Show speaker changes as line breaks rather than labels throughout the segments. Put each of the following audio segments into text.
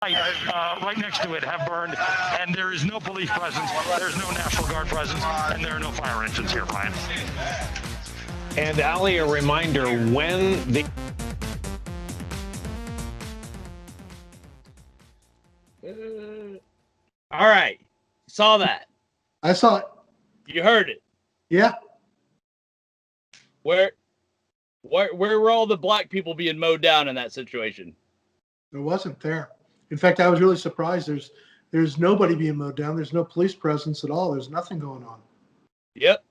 right next to it have burned, and there is no police presence, there's no National Guard presence, and there are no fire engines here, Brian.
And Ali, a reminder when the
All right. Saw that.
I saw it.
You heard it.
Yeah.
Where were all the black people being mowed down in that situation?
There wasn't there. In fact, I was really surprised. There's nobody being mowed down. There's no police presence at all. There's nothing going on.
Yep.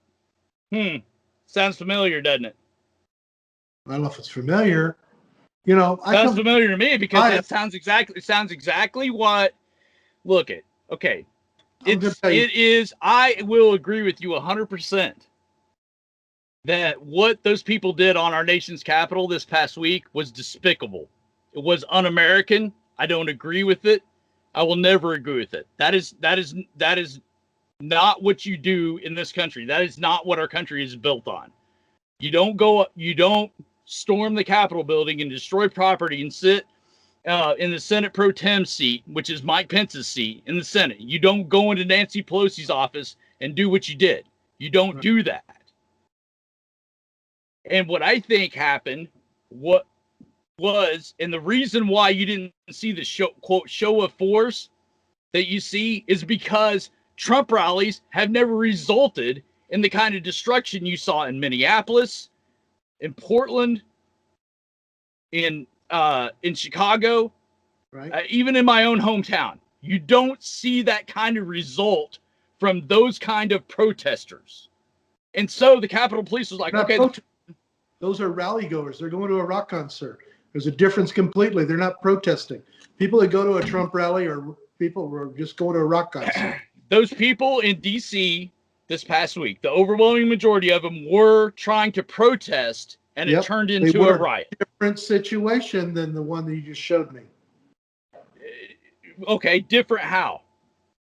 Sounds familiar, doesn't it?
I don't know if it's familiar. You know,
sounds familiar to me because it sounds exactly what. Look it. Okay. It is. I will agree with you 100% that what those people did on our nation's capital this past week was despicable. It was un-American. I don't agree with it. I will never agree with it. That is not what you do in this country. That is not what our country is built on. You don't storm the Capitol building and destroy property and sit in the Senate pro tem seat, which is Mike Pence's seat in the Senate. You don't go into Nancy Pelosi's office and do what you did. You don't do that. And what I think happened, and the reason why you didn't see the show of force that you see is because Trump rallies have never resulted in the kind of destruction you saw in Minneapolis, in Portland, in Chicago,
right?
Even in my own hometown. You don't see that kind of result from those kind of protesters. And so the Capitol Police was like, okay.
Those are rally goers. They're going to a rock concert. There's a difference completely. They're not protesting. People that go to a Trump rally or people who are just going to a rock concert.
Those people in D.C. this past week, the overwhelming majority of them were trying to protest, and it turned into a riot.
Different situation than the one that you just showed me.
Okay, different how?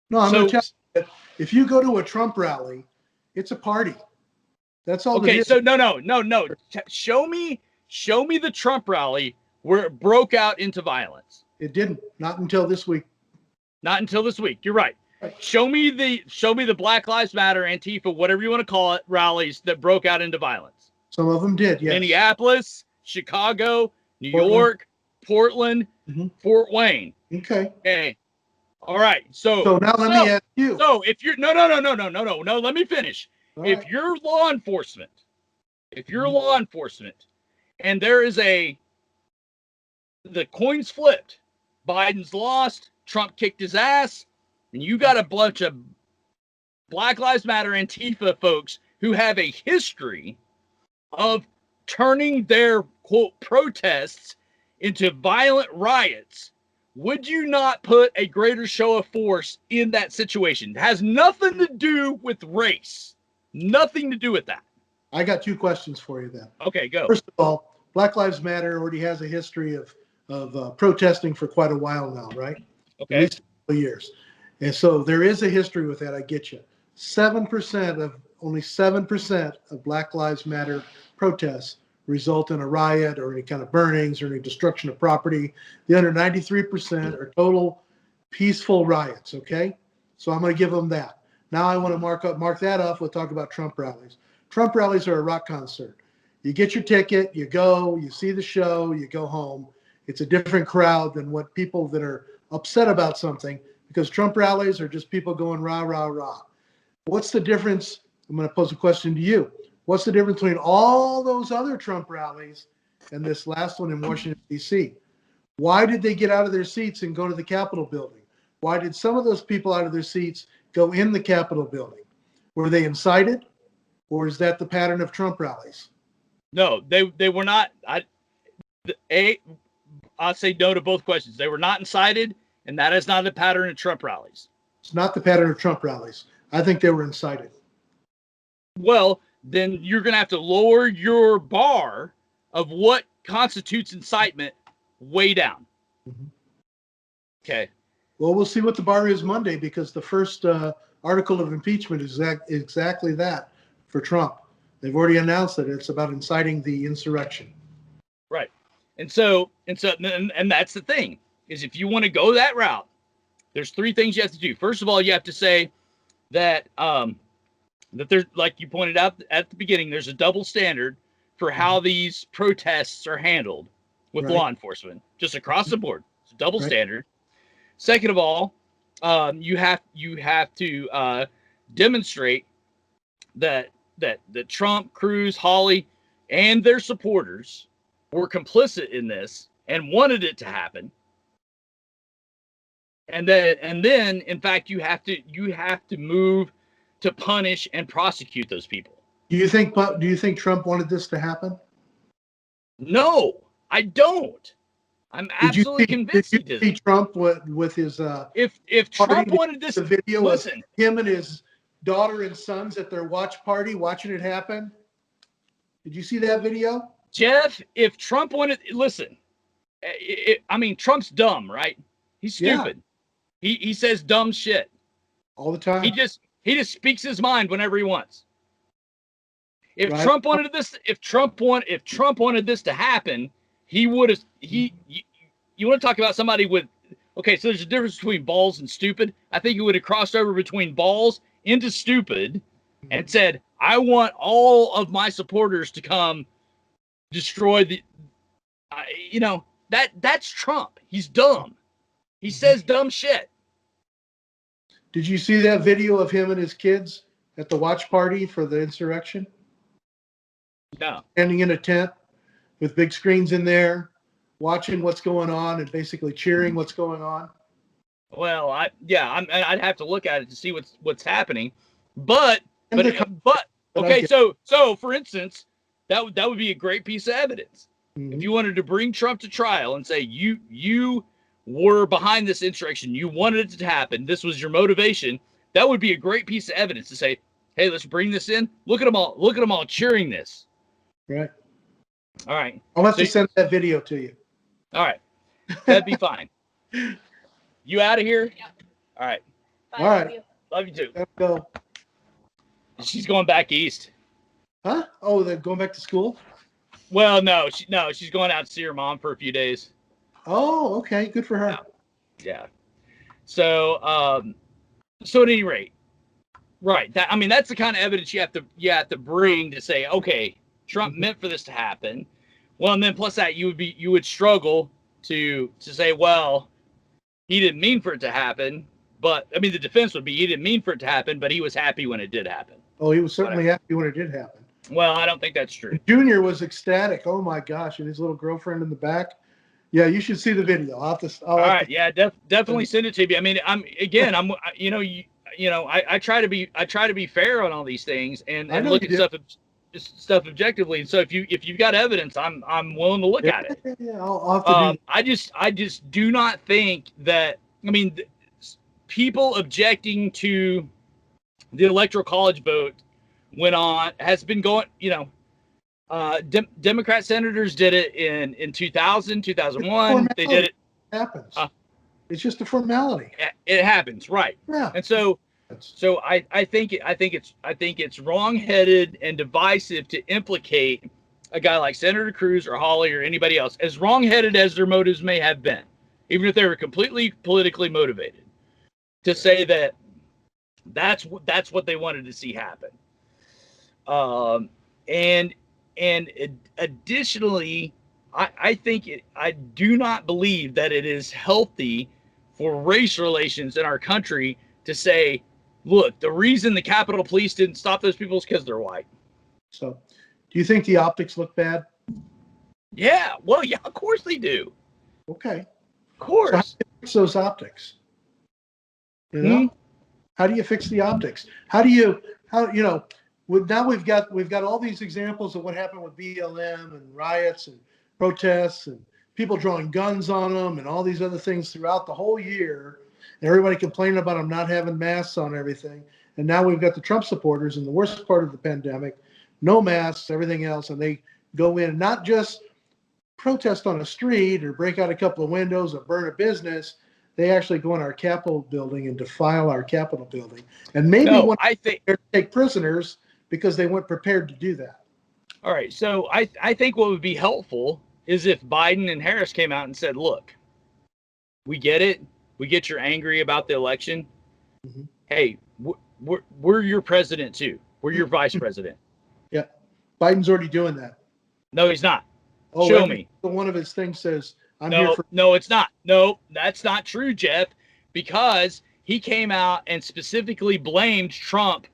No, I'm going to tell you, if you go to a Trump rally, it's a party. That's all.
Okay, so no. Show me the Trump rally where it broke out into violence.
It didn't. Not until this week.
Not until this week. You're right. Show me the Black Lives Matter, Antifa, whatever you want to call it, rallies that broke out into violence.
Some of them did, yes.
Minneapolis, Chicago, New York, Portland, Fort Wayne.
Okay.
All right. So
now let me ask you.
So if you're no, let me finish.
All
if
right.
you're law enforcement, and there is the coin's flipped, Biden's lost, Trump kicked his ass, and you got a bunch of Black Lives Matter Antifa folks who have a history of turning their, quote, protests into violent riots, would you not put a greater show of force in that situation? It has nothing to do with race. Nothing to do with that.
I got two questions for you then.
Okay, go.
First of all, Black Lives Matter already has a history of protesting for quite a while now, right?
Okay.
At least a couple years. And so there is a history with that. I get you. Only 7% of Black Lives Matter protests result in a riot or any kind of burnings or any destruction of property. The other 93% are total peaceful riots. Okay. So I'm going to give them that. Now I want to mark that off. We'll talk about Trump rallies. Trump rallies are a rock concert. You get your ticket, you go, you see the show, you go home. It's a different crowd than what people that are upset about something, because Trump rallies are just people going rah, rah, rah. What's the difference? I'm going to pose a question to you. What's the difference between all those other Trump rallies and this last one in Washington, D.C.? Why did they get out of their seats and go to the Capitol building? Why did some of those people out of their seats go in the Capitol building? Were they incited, or is that the pattern of Trump rallies?
No, they were not. I'll say no to both questions. They were not incited, and that is not the pattern of Trump rallies.
It's not the pattern of Trump rallies. I think they were incited.
Well, then you're going to have to lower your bar of what constitutes incitement way down.
Mm-hmm.
Okay.
Well, we'll see what the bar is Monday, because the first article of impeachment is exactly that for Trump. They've already announced that it's about inciting the insurrection.
Right. And that's the thing. is if you want to go that route, there's three things you have to do. First of all, you have to say that that there's, like you pointed out at the beginning, there's a double standard for how these protests are handled with law enforcement, just across the board. It's a double standard. Second of all, you have to demonstrate that Trump, Cruz, Hawley, and their supporters were complicit in this and wanted it to happen. And then, in fact, you have to move to punish and prosecute those people.
Do you think Trump wanted this to happen?
No, I don't. I'm absolutely convinced he did.
Did you see Trump with his
if Trump wanted this,
the video
listen,
of him and his daughter and sons at their watch party watching it happen? Did you see that video?
Jeff, if Trump wanted, listen, I mean, Trump's dumb, right? He's stupid. Yeah. He says dumb shit
all the time.
He just speaks his mind whenever he wants. If Trump wanted this, if Trump wanted this to happen, he would have. You want to talk about somebody with? Okay, so there's a difference between balls and stupid. I think he would have crossed over between balls into stupid, and said, "I want all of my supporters to come destroy the." That's Trump. He's dumb. He says dumb shit.
Did you see that video of him and his kids at the watch party for the insurrection?
No.
Standing in a tent with big screens in there, watching what's going on and basically cheering what's going on.
Well, I'd have to look at it to see what's happening, but okay. So for instance, that would be a great piece of evidence if you wanted to bring Trump to trial and say you were behind this insurrection, you wanted it to happen, this was your motivation. That would be a great piece of evidence to say, hey, let's bring this in. Look at them all cheering this.
Right.
All right.
I'll have to send that video to you.
All right. That'd be fine. You out of here?
Yeah.
All right.
All right.
Love you too.
Let's go.
She's going back east.
Huh? Oh, they're going back to school?
Well, no, she's going out to see her mom for a few days.
Oh, okay. Good for her.
Yeah. So at any rate, right. That's the kind of evidence you have to bring to say, okay, Trump meant for this to happen. Well, and then plus that you would struggle to say, well, he didn't mean for it to happen. But the defense would be he didn't mean for it to happen, but he was happy when it did happen.
Oh, he was certainly happy when it did happen.
Well, I don't think that's true.
Junior was ecstatic. Oh my gosh, and his little girlfriend in the back. Yeah, you should see the video. All right,
yeah, definitely send it to me. I try to be fair on all these things and look at stuff objectively. And so if you've got evidence, I'm willing to look at it.
Yeah, I'll have to do that.
I just do not think that. People objecting to the electoral college vote has been going. Democrat senators did it in 2000, 2001. They did it.
It happens. It's just a formality.
It happens, right?
Yeah.
And so I think it's wrong-headed and divisive to implicate a guy like Senator Cruz or Hawley or anybody else, as wrong-headed as their motives may have been, even if they were completely politically motivated, to say that that's what they wanted to see happen. And additionally, I do not believe that it is healthy for race relations in our country to say, look, the reason the Capitol Police didn't stop those people is because they're white.
So, do you think the optics look bad?
Yeah, well, yeah, of course they do.
Okay.
Of course.
So how do you fix those optics? How do you fix the optics? Now we've got all these examples of what happened with BLM and riots and protests and people drawing guns on them and all these other things throughout the whole year. And everybody complaining about them not having masks on everything. And now we've got the Trump supporters in the worst part of the pandemic, no masks, everything else. And they go in and not just protest on a street or break out a couple of windows or burn a business. They actually go in our Capitol building and defile our Capitol building. And maybe take prisoners because they weren't prepared to do that.
All right. So I think what would be helpful is if Biden and Harris came out and said, look, We get it. We get you're angry about the election.
Mhm.
Hey, we're your president too. We're your vice president.
Yeah. Biden's already doing that.
No, he's not.
Oh,
Show
every
me.
one of his things says, I'm here
No,
for.
no, it's not. No, that's not true, Jeff, because he came out and specifically blamed Trump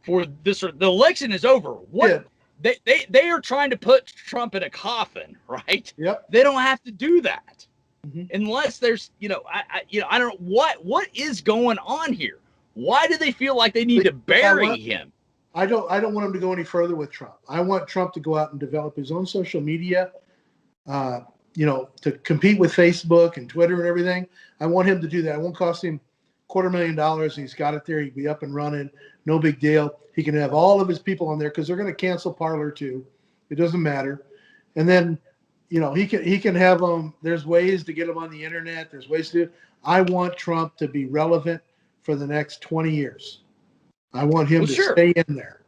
for this. The election is over. What they are trying to put Trump in a coffin, right?
Yep.
They don't have to do that
Mhm.
unless there's, I don't know what is going on here. Why do they feel like they need to bury him?
I don't want him to go any further with Trump. I want Trump to go out and develop his own social media, to compete with Facebook and Twitter and everything. I want him to do that. It won't cost him $250,000. He's got it there. He'd be up and running. No big deal. He can have all of his people on there because they're going to cancel Parler too. It doesn't matter. And then, he can have them. There's ways to get them on the internet. There's ways to. I want Trump to be relevant for the next 20 years. I want him to stay in there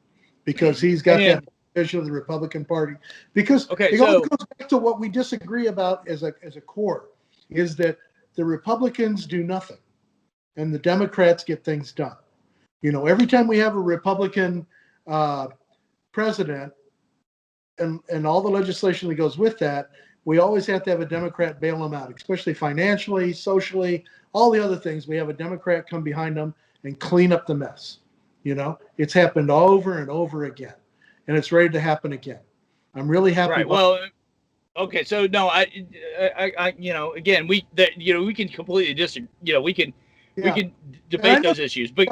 because he's got that vision of the Republican Party. Because it all goes back to what we disagree about as a core, is that the Republicans do nothing and the Democrats get things done. Every time we have a Republican president and all the legislation that goes with that, we always have to have a Democrat bail them out, especially financially, socially, all the other things. We have a Democrat come behind them and clean up the mess. It's happened over and over again, and it's ready to happen again. I'm really happy.
Right. Well, okay. So no, I again, we can completely disagree. We can debate those issues, but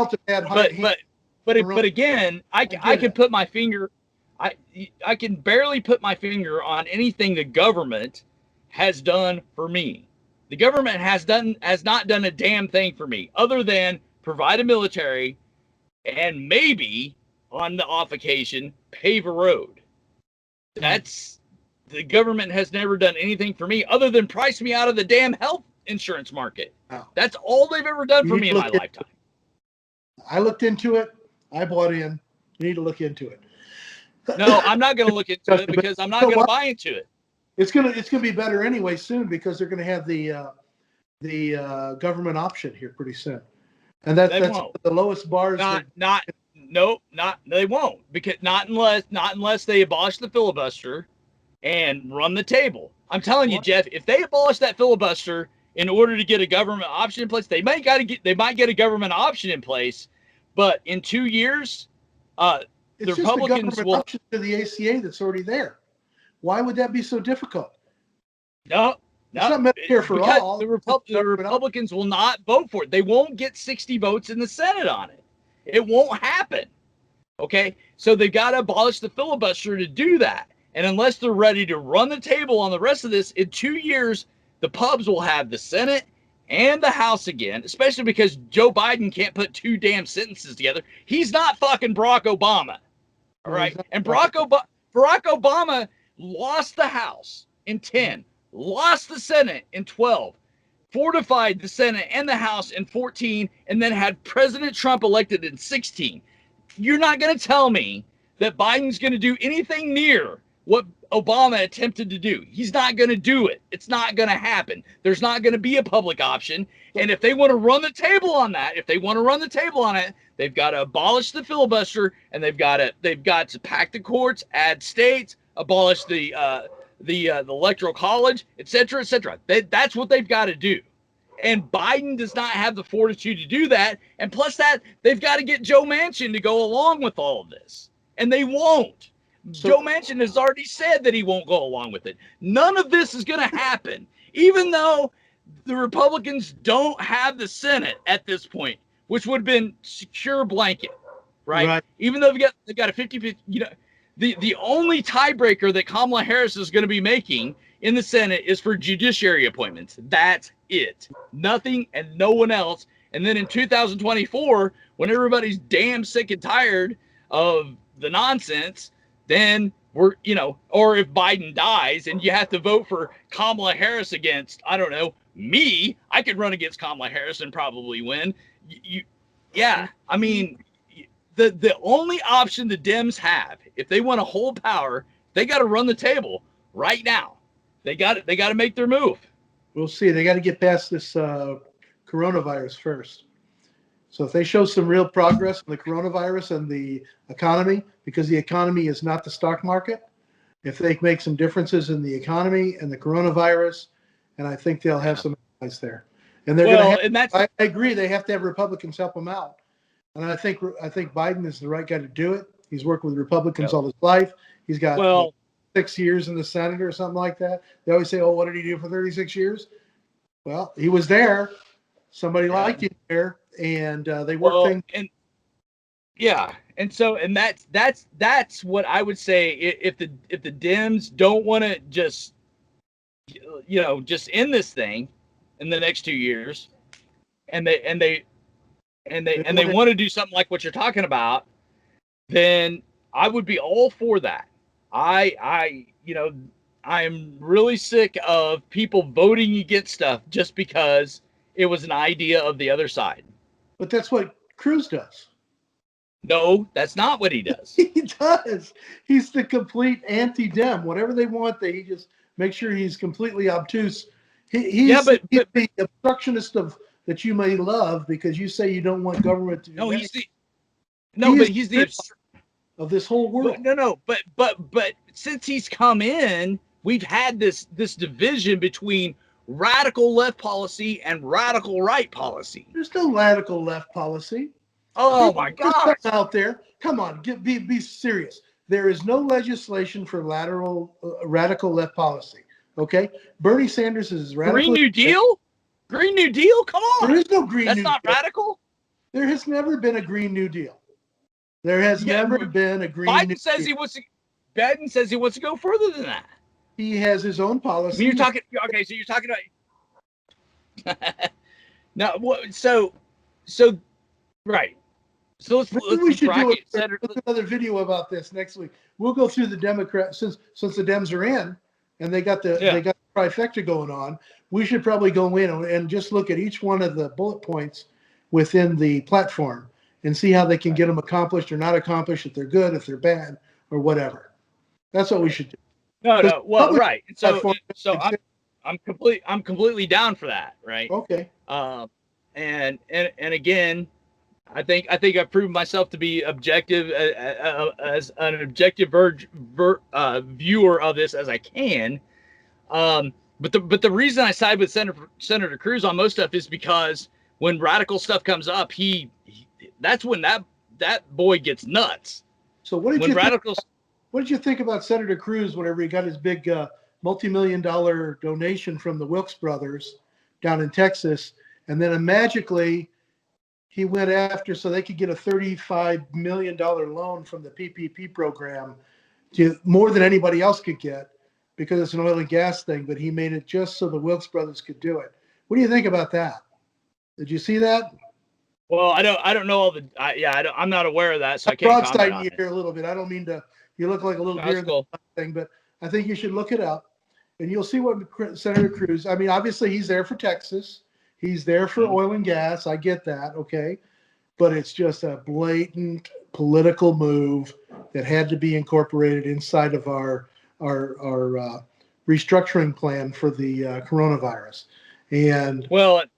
again, I can put my finger. I can barely put my finger on anything the government has done for me. The government has not done a damn thing for me other than provide a military and maybe on the off occasion pave a road. That's the government has never done anything for me other than price me out of the damn health insurance market. Wow. That's all they've ever done for me in my lifetime.
I looked into it. I bought in. You need to look into it.
No, I'm not going to look into it because I'm not going to buy into it.
It's gonna be better anyway soon because they're going to have the government option here pretty soon, and that's the lowest bars.
They won't, because not unless they abolish the filibuster and run the table. I'm telling you, Jeff, if they abolish that filibuster in order to get a government option in place, they might get a government option in place, but in 2 years,
the Republicans will option to the ACA that's already there. Why would that be so difficult?
No.
It's not Medicare for all.
The Republicans will not vote for it. They won't get 60 votes in the Senate on it. It won't happen. Okay? So they've got to abolish the filibuster to do that. And unless they're ready to run the table on the rest of this, in 2 years, the pubs will have the Senate and the House again, especially because Joe Biden can't put two damn sentences together. He's not fucking Barack Obama. All right? And Barack Obama lost the House in 10, lost the Senate in 12, fortified the Senate and the House in 14, and then had President Trump elected in 16. You're not going to tell me that Biden's going to do anything near what Obama attempted to do. He's not going to do it. It's not going to happen. There's not going to be a public option. And if they want to run the table on that, they've got to abolish the filibuster, and they've got to pack the courts, add states, abolish the electoral college, et cetera, et cetera. That's what they've got to do. And Biden does not have the fortitude to do that. And plus that, they've got to get Joe Manchin to go along with all of this. And they won't. Joe Manchin has already said that he won't go along with it. None of this is going to happen, even though the Republicans don't have the Senate at this point, which would have been secure blanket, right? Even though they've got a 50-50, the only tiebreaker that Kamala Harris is going to be making in the Senate is for judiciary appointments. That's it. Nothing and no one else. And then in 2024, when everybody's damn sick and tired of the nonsense, then or if Biden dies and you have to vote for Kamala Harris against, I don't know, me, I could run against Kamala Harris and probably win. I mean, the only option the Dems have, if they want to hold power, they got to run the table right now. They got to make their move,
We'll see. They got to get past this coronavirus first. So if they show some real progress in the coronavirus and the economy, because the economy is not the stock market, if they make some differences in the economy and the coronavirus, and I think they'll have some advice there. And they're going to have,
and that's,
I agree, they have to have Republicans help them out. And I think Biden is the right guy to do it. He's worked with Republicans all his life. He's got 6 years in the Senate or something like that. They always say, oh, what did he do for 36 years? Well, he was there. Somebody liked him there, and they worked things.
And that's what I would say. If the Dems don't want to just end this thing in the next 2 years, and they want to do something like what you're talking about, then I would be all for that. I am really sick of people voting against stuff just because it was an idea of the other side.
But that's what Cruz does.
No, that's not what he does.
He does. He's the complete anti-Dem. Whatever they want, he just makes sure he's completely obtuse. He's the obstructionist that you may love because you say you don't want government to.
No, he's the
of this whole world.
But since he's come in, we've had this division between radical left policy and radical right policy.
There's no radical left policy.
Oh my God!
Out there, come on, be serious. There is no legislation for radical left policy. Okay, Bernie Sanders is radical.
Green New Deal. Green New Deal. Come on.
There is no Green New Deal.
That's not radical.
There has never been a Green New Deal. There has never been a Green New Deal.
Biden says he wants to go further than that.
He has his own policy.
You're talking. Okay, so you're talking about. No, so right. So let's
we should do another video about this next week. We'll go through the Democrats since the Dems are in and they got the trifecta going on. We should probably go in and just look at each one of the bullet points within the platform and see how they can get them accomplished or not accomplished, if they're good, if they're bad, or whatever. That's what we should do.
No. Well, right. So I'm completely down for that. Right.
Okay.
And again, I think I've proven myself to be objective as an objective viewer of this as I can. But the reason I side with Senator Cruz on most stuff is because when radical stuff comes up, that's when that boy gets nuts.
So what did you think about Senator Cruz whenever he got his big multi-million-dollar donation from the Wilkes brothers down in Texas, and then magically he went after so they could get a $35 million loan from the PPP program, to more than anybody else could get because it's an oil and gas thing, but he made it just so the Wilkes brothers could do it. What do you think about that? Did you see that?
Well, I don't know all the I'm not aware of that, so I can't comment on
you here a little bit. I don't mean to. You look like a little deer thing, but I think you should look it up, and you'll see what Senator Cruz. I mean, obviously he's there for Texas. He's there for oil and gas. I get that, okay, but it's just a blatant political move that had to be incorporated inside of our restructuring plan for the coronavirus. And
again,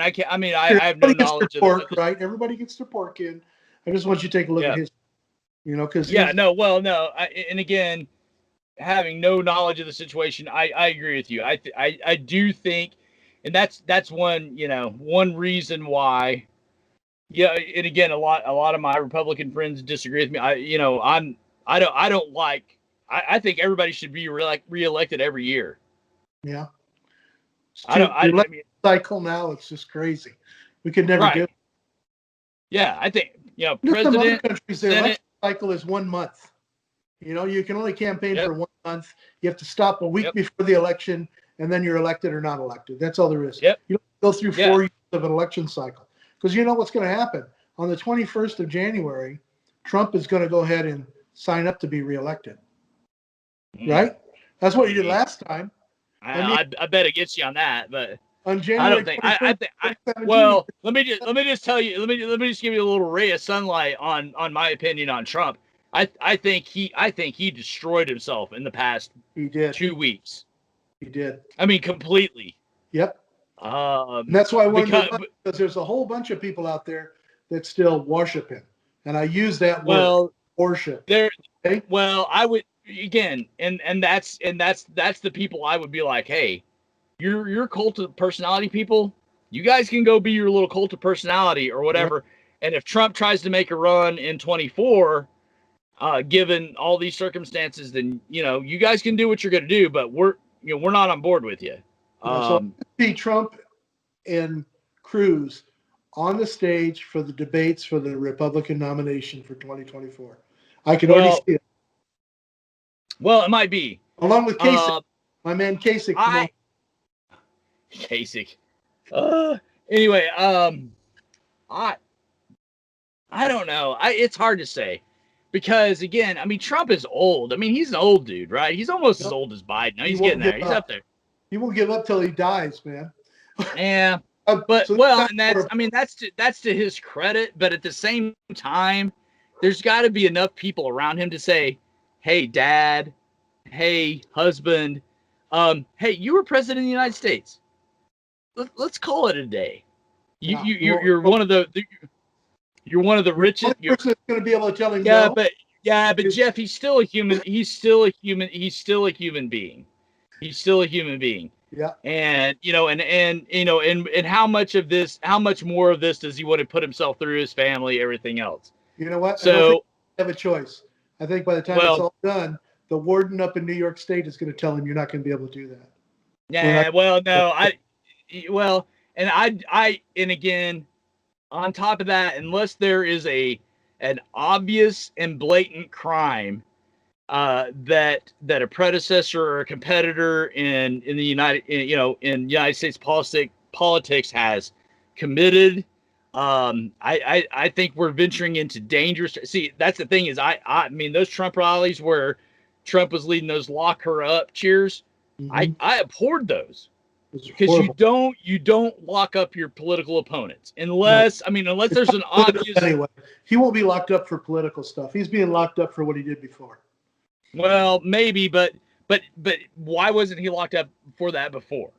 I can't. I mean, I have no knowledge of
pork, right? Everybody gets their pork in. I just want you to take a look at his. Because
and again, having no knowledge of the situation, I agree with you. I do think, and that's one reason why. Yeah, and again, a lot of my Republican friends disagree with me. I think everybody should be reelected every year.
Yeah.
Cycle
now, it's just crazy. We could never do it.
Yeah, I think
president. Some other countries, their election cycle is 1 month. You can only campaign for 1 month. You have to stop a week before the election, and then you're elected or not elected. That's all there is.
Yep.
You don't go through 4 years of an election cycle. Because you know what's going to happen. On the 21st of January, Trump is going to go ahead and sign up to be reelected. Right? That's what he did last time.
I bet against you on that, but
on January
I don't think. Well, let me just tell you. Let me just give you a little ray of sunlight on my opinion on Trump. I think he destroyed himself in the past 2 weeks.
He did.
I mean, completely.
Yep.
Um,
And that's why I wanted
because,
to run, because there's a whole bunch of people out there that still worship him. And I use that word,
well,
worship.
there.
Okay?
Well, I would again, and that's the people I would be like, hey, you're cult of personality people. You guys can go be your little cult of personality or whatever. And if Trump tries to make a run in 24, given all these circumstances, then you guys can do what you're going to do. But we're not on board with you.
So see Trump and Cruz on the stage for the debates for the Republican nomination for 2024. I can already see it.
Well, it might be.
Along with Kasich, my man Kasich.
Kasich. Anyway, I don't know. It's hard to say because again, I mean, Trump is old. I mean, he's an old dude, right? He's almost as old as Biden. No, he's getting there. He's up there.
He won't give up till he dies, man.
Yeah. But and that's to his credit. But at the same time, there's got to be enough people around him to say, "Hey, Dad. Hey, husband. Hey, you were president of the United States. Let's call it a day. You're one of the richest.
The person that's going to be able to tell him.
But Jeff, he's still a human. He's still a human being. He's still a human being.
Yeah.
And and how much more of this does he want to put himself through, his family, everything else?
You know what?
So
I don't think you have a choice. I think by the time it's all done, the warden up in New York State is going to tell him you're not going to be able to do that.
Yeah. Well, no, and again, on top of that, unless there is an obvious and blatant crime that a predecessor or a competitor in the United States politics has committed, I think we're venturing into dangerous. See, that's the thing is I mean those Trump rallies where Trump was leading those lock her up cheers, I abhorred those. Because you don't lock up your political opponents unless there's an obvious.
Anyway, he won't be locked up for political stuff. He's being locked up for what he did before.
Well, maybe, but why wasn't he locked up for that before?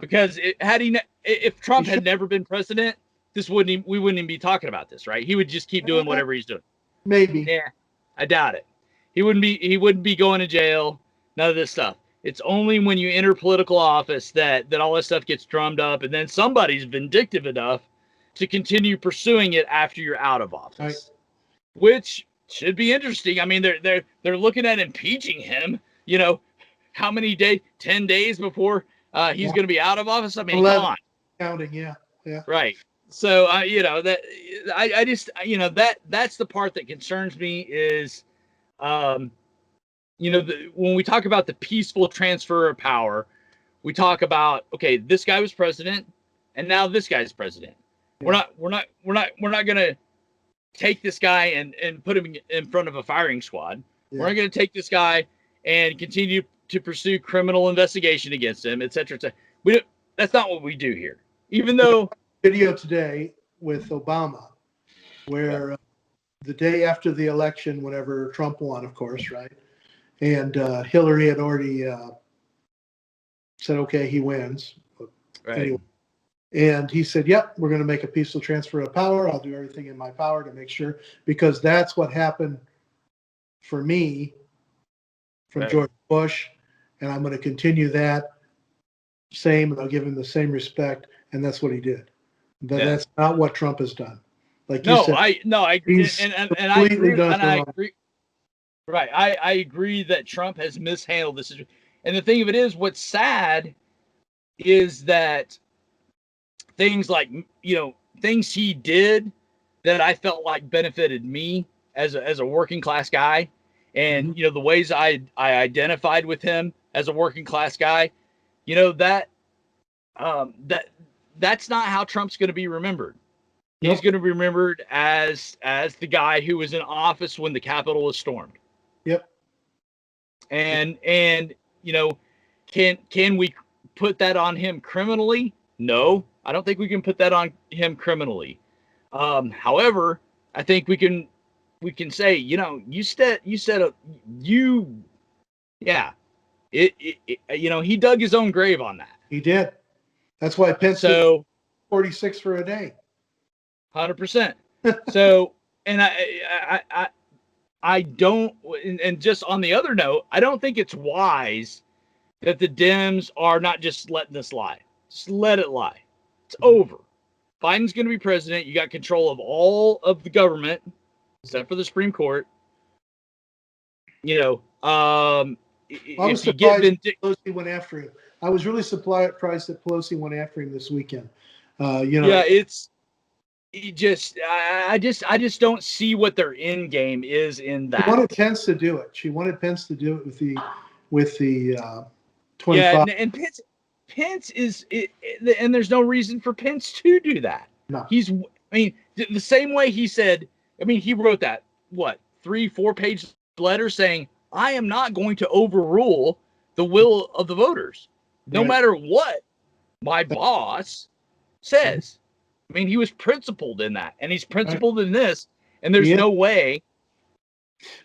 Because if Trump had never been president, we wouldn't even be talking about this, right? He would just keep doing whatever he's doing.
Maybe.
Yeah, I doubt it. He wouldn't be going to jail. None of this stuff. It's only when you enter political office that all this stuff gets drummed up, and then somebody's vindictive enough to continue pursuing it after you're out of office,
right.
Which should be interesting. I mean, they're looking at impeaching him. How many days? 10 days before he's going to be out of office. I mean,
11,
come on,
counting, yeah,
right. So that I just that's the part that concerns me is. When we talk about the peaceful transfer of power, we talk about, okay, this guy was president and now this guy's president. Yeah. We're not going to take this guy and put him in front of a firing squad. Yeah. We're not going to take this guy and continue to pursue criminal investigation against him, et cetera, et cetera. That's not what we do here. Even though
video today with Obama, where the day after the election, whenever Trump won, of course, right? And Hillary had already said, okay, he wins.
Right.
Anyway. And he said, yep, we're going to make a peaceful transfer of power. I'll do everything in my power to make sure, because that's what happened for me from George Bush. And I'm going to continue that same, and I'll give him the same respect. And that's what he did. But that's not what Trump has done. Like you said,
I agree. And I agree. Right. I agree that Trump has mishandled this. And the thing of it is, what's sad is that things like, things he did that I felt like benefited me as a working class guy. And, the ways I identified with him as a working class guy, that's not how Trump's going to be remembered. He's going to be remembered as the guy who was in office when the Capitol was stormed.
Yep.
And can we put that on him criminally? No, I don't think we can put that on him criminally. However, I think we can if he dug his own grave on that.
He did. That's why Pence did 46 for a day.
100%. So, and I don't, and just on the other note, I don't think it's wise that the Dems are not just letting this lie. Just let it lie. It's over. Biden's going to be president. You got control of all of the government, except for the Supreme Court.
I was surprised Pelosi went after him. I was really surprised that Pelosi went after him this weekend.
Yeah, I just don't see what their end game is in that.
She wanted Pence to do it. She wanted Pence to do it with the 25.
Yeah, and Pence is, and there's no reason for Pence to do that.
No.
The same way he said, he wrote that, 3-4 page letter saying, I am not going to overrule the will of the voters, no matter what my boss says. He was principled in that, and he's principled in this, and there's no way.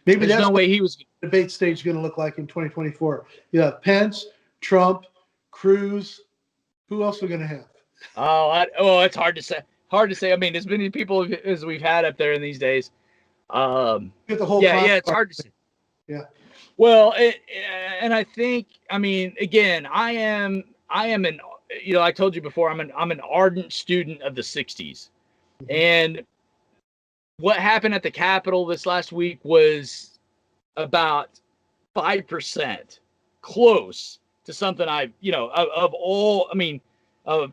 Maybe that's
no way he was.
The debate stage going to look like in 2024. Yeah, Pence, Trump, Cruz. Who else are we going to have?
It's hard to say. As many people as we've had up there in these days.
Get the whole
it's hard to say.
Yeah.
Well, and I think, again, I am an, I told you before, I'm an ardent student of the 60s. And what happened at the Capitol this last week was about 5% close to something of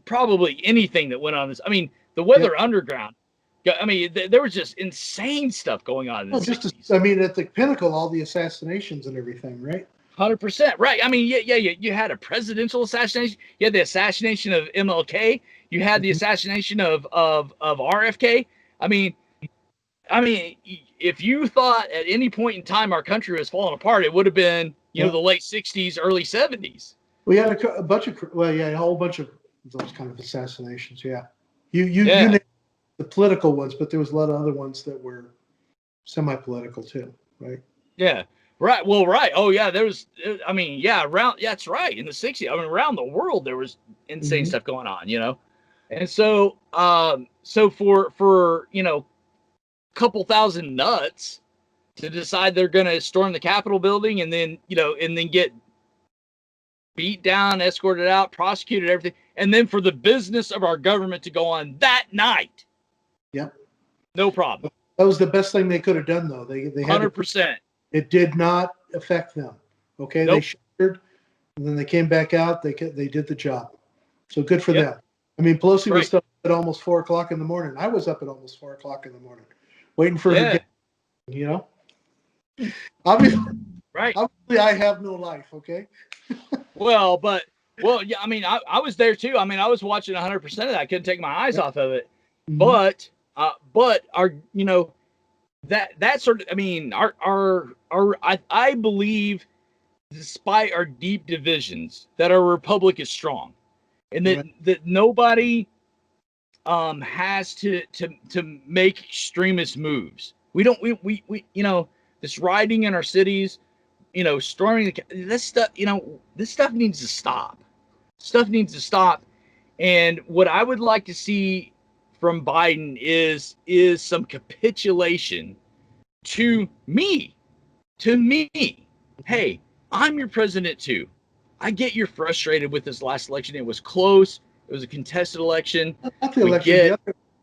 probably anything that went on this. The Weather Underground. There was just insane stuff going on in the 60s.
At the pinnacle, all the assassinations and everything, right?
100%, right. You had a presidential assassination. You had the assassination of MLK. You had the assassination of RFK. If you thought at any point in time our country was falling apart, it would have been, the late 60s, early 70s.
We had a whole bunch of those kind of assassinations. Yeah. You named the political ones, but there was a lot of other ones that were semi-political too, right?
Yeah. Right. Well, right. Oh, yeah. There was, that's right. In the 60s, around the world, there was insane stuff going on, And so, for couple thousand nuts to decide they're going to storm the Capitol building and then get beat down, escorted out, prosecuted, everything. And then for the business of our government to go on that night.
Yeah.
No problem.
That was the best thing they could have done, though. They had
100%.
It did not affect them. Okay.
Nope.
They shuddered and then they came back out. They did the job. So good for them. Pelosi was still at almost 4:00 in the morning. I was up at almost 4:00 in the morning waiting for her to get, Obviously,
right.
Obviously, I have no life. Okay.
Yeah. I was there too. I was watching 100% of that. I couldn't take my eyes off of it. But our, that sort of, I believe, despite our deep divisions, that our republic is strong, and that nobody has to make extremist moves. We don't. We this rioting in our cities, storming this stuff. This stuff needs to stop. Stuff needs to stop. And what I would like to see from Biden is some capitulation to me. Hey, I'm your president too. I get you're frustrated with this last election. It was close. It was a contested election.
Not the election.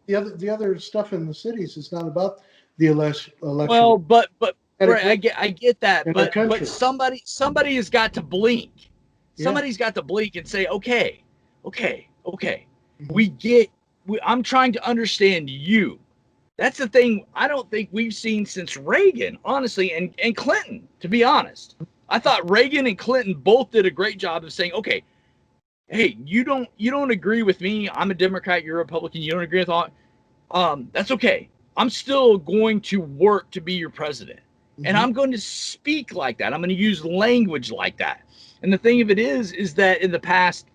The other stuff in the cities is not about the election.
Well, but right, I get that. But somebody has got to blink. Somebody's got to blink and say, okay. I'm trying to understand you. That's the thing I don't think we've seen since Reagan, honestly, and Clinton, to be honest. I thought Reagan and Clinton both did a great job of saying, okay, hey, you don't agree with me. I'm a Democrat, you're a Republican, you don't agree with all. That's okay. I'm still going to work to be your president. And I'm going to speak like that. I'm going to use language like that. And the thing of it is that in the past,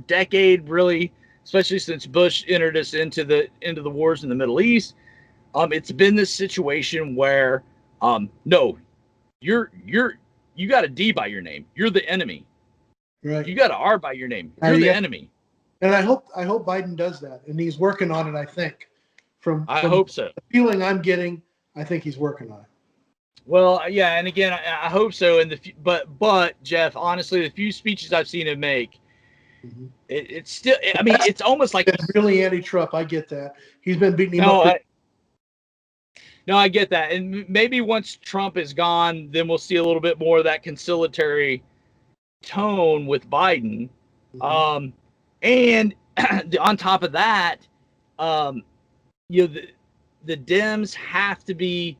decade, really, especially since Bush entered us into the wars in the Middle East, it's been this situation where, no, you're you got a D by your name. You're the enemy.
Right.
You got an R by your name. You're the enemy.
And I hope Biden does that, and he's working on it. I think from
I hope so.
The feeling I'm getting, I think he's working on it.
Well, yeah, and again, I hope so. And but Jeff, honestly, the few speeches I've seen him make, it's still. I mean, it's almost like
he's really anti-Trump. I get that. He's been beating him up.
No, I get that, and maybe once Trump is gone, then we'll see a little bit more of that conciliatory tone with Biden. And on top of that, you know, the Dems have to be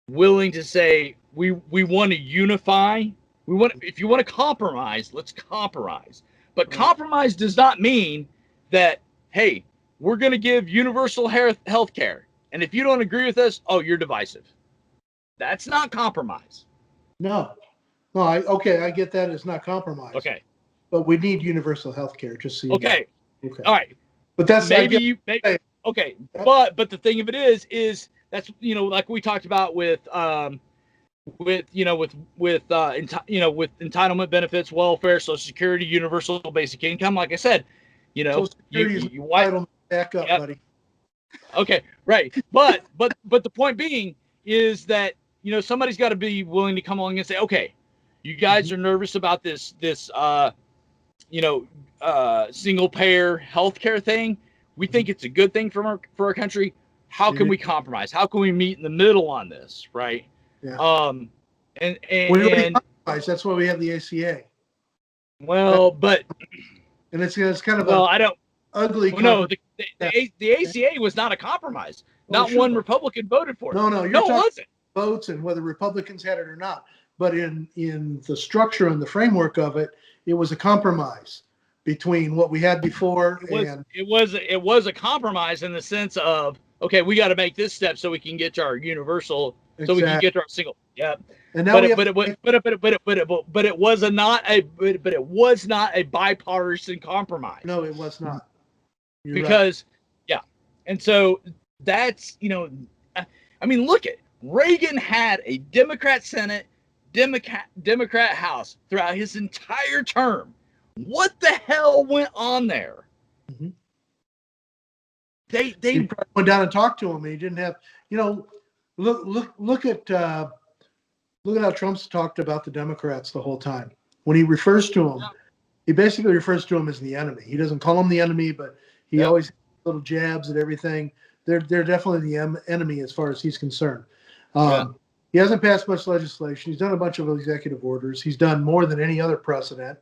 willing to say we want to unify. If you want to compromise, let's compromise. But compromise does not mean that, hey, we're going to give universal health care. And if you don't agree with us, oh, you're divisive. That's not compromise.
No, I get that. It's not compromise.
Okay.
But we need universal health care, just so you know. Okay.
All right.
But that's
maybe okay. But the thing of it is that's, you know, like we talked about with entitlement benefits, welfare, Social Security, universal basic income. Like I said, you know, you
back up, buddy.
Okay, right. But the point being is that, you know, somebody's got to be willing to come along and say, okay, you guys are nervous about this single payer healthcare thing. We think it's a good thing for our country. How can we compromise? How can we meet in the middle on this, right?
Yeah.
And
compromise. That's why we have the ACA.
Well, but
and it's kind of ugly.
Well, no, the ACA was not a compromise. Not one Republican voted for it.
No, it wasn't. Votes and whether Republicans had it or not. But in the structure and the framework of it, it was a compromise between what we had before.
It was a compromise in the sense of, okay, we got to make this step so we can get to our universal, so we can get to our single. Yeah.
And now
but it was not a bipartisan compromise.
No, it was not.
Because and so that's, you know, I mean, look at Reagan had a Democrat Senate, Democrat House throughout his entire term. What the hell went on there? They
went down and talked to him, and he didn't have, you know, look at how Trump's talked about the Democrats the whole time. When he refers to them, he basically refers to them as the enemy. He doesn't call them the enemy, but he always has little jabs at everything. They're definitely the enemy as far as he's concerned. He hasn't passed much legislation. He's done a bunch of executive orders. He's done more than any other president.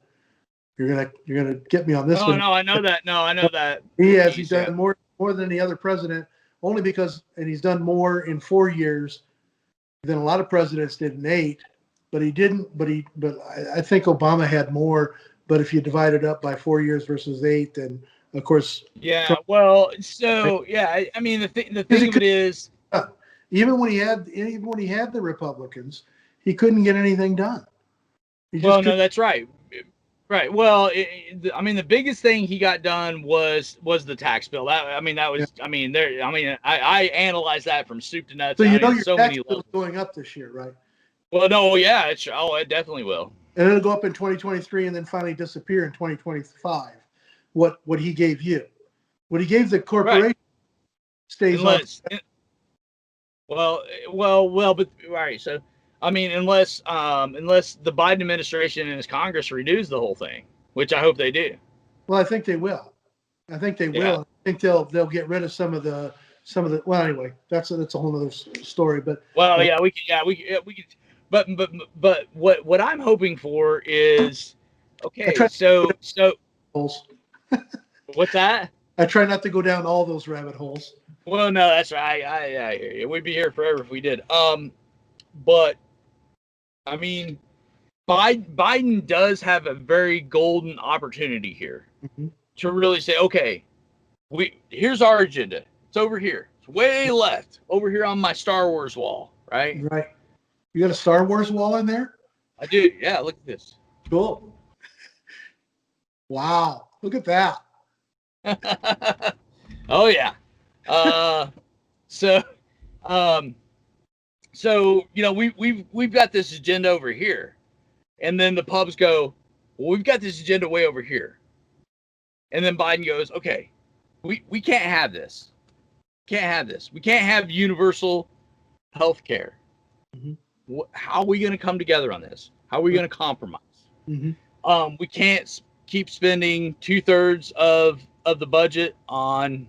You're gonna get me on this one.
No, I know that. No, I know that.
He has. He's done more than any other president, only because, and he's done more in 4 years than a lot of presidents did in 8. But he didn't. But I think Obama had more. But if you divide it up by 4 years versus 8, then of course.
Yeah. Trump, well, so yeah. I mean, the thing of it is,
even when he had the Republicans, he couldn't get anything done.
No, that's right. Right. Well, I mean, the biggest thing he got done was the tax bill. I analyzed that from soup to nuts.
So your tax bill is going up this year, right?
Well, no, yeah, it definitely will.
And it'll go up in 2023 and then finally disappear in 2025. What he gave you, what he gave the corporation, stays on.
Well, but right. So, I mean, unless the Biden administration and his Congress renews the whole thing, which I hope they do.
Well, I think they will. I think they'll get rid of some of the. Well, anyway, that's a whole other story. But
we could. But what I'm hoping for is, okay. So
holes.
What's that?
I try not to go down all those rabbit holes.
Well, no, that's right. I hear you. We'd be here forever if we did. But I mean, Biden does have a very golden opportunity here to really say, okay, here's our agenda. It's over here. It's way left, over here on my Star Wars wall, right?
Right. You got a Star Wars wall in there?
I do. Yeah, look at this.
Cool. Wow. Look at that.
Oh yeah. So you know, we've got this agenda over here, And then the pubs go, well, we've got this agenda way over here. And then Biden goes, okay, we can't have this. Can't have this. We can't have universal health care.
Mm-hmm.
How are we going to come together on this? How are we going to compromise?
Mm-hmm.
We can't keep spending 2/3 of the budget on